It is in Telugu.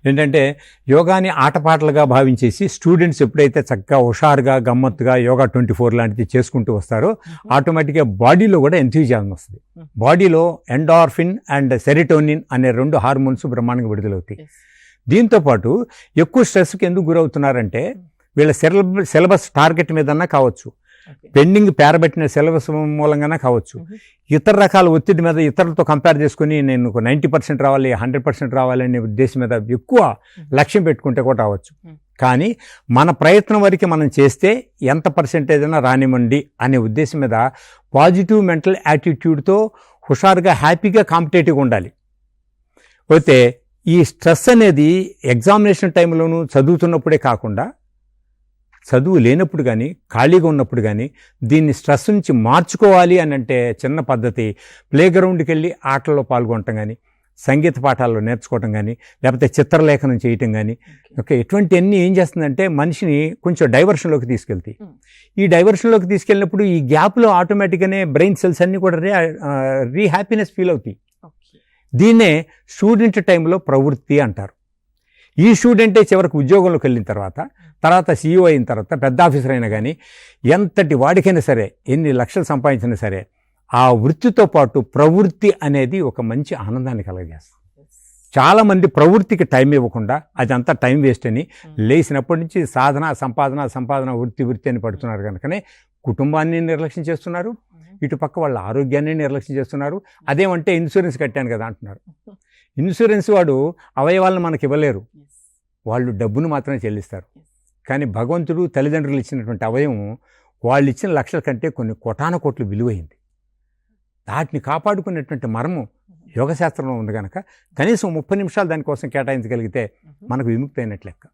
ఏంటంటే యోగాని ఆటపాటలుగా భావించేసి స్టూడెంట్స్ ఎప్పుడైతే చక్కగా హుషారుగా గమ్మత్తుగా యోగా 24 లాంటిది చేసుకుంటూ వస్తారో ఆటోమేటిక్గా బాడీలో కూడా ఎంథ్యూజియాజం వస్తుంది. బాడీలో ఎండార్ఫిన్ అండ్ సెరిటోనిన్ అనే 2 హార్మోన్స్ బ్రహ్మాండంగా విడుదలవుతాయి. దీంతోపాటు ఎక్కువ స్ట్రెస్కి ఎందుకు గురవుతున్నారంటే వీళ్ళ సిలబస్ టార్గెట్ మీదన్నా కావచ్చు, పెండింగ్ పేరబెట్టిన సిలబస్ మూలంగానే కావచ్చు, ఇతర రకాల ఒత్తిడి మీద ఇతరులతో కంపేర్ చేసుకుని నేను 90% రావాలి 100% రావాలి అనే ఉద్దేశం మీద ఎక్కువ లక్ష్యం పెట్టుకుంటే కూడా రావచ్చు. కానీ మన ప్రయత్నం వరకు మనం చేస్తే ఎంత పర్సెంటేజ్ అయినా రానివ్వండి అనే ఉద్దేశం మీద పాజిటివ్ మెంటల్ యాటిట్యూడ్తో హుషారుగా హ్యాపీగా కాంపిటేటివ్గా ఉండాలి. అయితే ఈ స్ట్రెస్ అనేది ఎగ్జామినేషన్ టైంలోనూ చదువుతున్నప్పుడే కాకుండా చదువు లేనప్పుడు కానీ ఖాళీగా ఉన్నప్పుడు కానీ దీన్ని స్ట్రెస్ నుంచి మార్చుకోవాలి అని అంటే చిన్న పద్ధతి ప్లేగ్రౌండ్కి వెళ్ళి ఆటల్లో పాల్గొనటం కానీ, సంగీత పాఠాల్లో నేర్చుకోవటం కానీ, లేకపోతే చిత్రలేఖనం చేయటం కానీ, ఓకే, ఇటువంటివన్నీ ఏం చేస్తుందంటే మనిషిని కొంచెం డైవర్షన్లోకి తీసుకెళ్తాయి. ఈ డైవర్షన్లోకి తీసుకెళ్ళినప్పుడు ఈ గ్యాప్లో ఆటోమేటిక్గానే బ్రెయిన్ సెల్స్ అన్నీ కూడా హ్యాపీనెస్ ఫీల్ అవుతాయి. దీన్నే స్టూడెంట్ టైంలో ప్రవృత్తి అంటారు. ఈ స్టూడెంటే చివరికి ఉద్యోగంలోకి వెళ్ళిన తర్వాత CEO అయిన తర్వాత పెద్ద ఆఫీసర్ అయినా కానీ ఎంతటి వాడికైనా సరే ఎన్ని లక్షలు సంపాదించినా సరే ఆ వృత్తితో పాటు ప్రవృత్తి అనేది ఒక మంచి ఆనందాన్ని కలగజేస్తుంది. చాలామంది ప్రవృత్తికి టైం ఇవ్వకుండా అదంతా టైం వేస్ట్ అని లేచినప్పటి నుంచి సంపాదన వృత్తి అని పడుతున్నారు. కనుకనే కుటుంబాన్ని నిర్లక్ష్యం చేస్తున్నారు, ఇటుపక్క వాళ్ళ ఆరోగ్యాన్ని నిర్లక్ష్యం చేస్తున్నారు. అదేమంటే ఇన్సూరెన్స్ కట్టాను కదా అంటున్నారు. ఇన్సూరెన్స్ వాడు అవయవాలను మనకి ఇవ్వలేరు, వాళ్ళు డబ్బును మాత్రమే చెల్లిస్తారు. కానీ భగవంతుడు తల్లిదండ్రులు ఇచ్చినటువంటి అవయవం వాళ్ళు ఇచ్చిన లక్షల కంటే కొన్ని కోటాన కోట్లు విలువైంది. వాటిని కాపాడుకునేటువంటి మర్మం యోగశాస్త్రంలో ఉంది కనుక కనీసం 30 నిమిషాలు దానికోసం కేటాయించగలిగితే మనకు విముక్తి అయినట్లు లెక్క.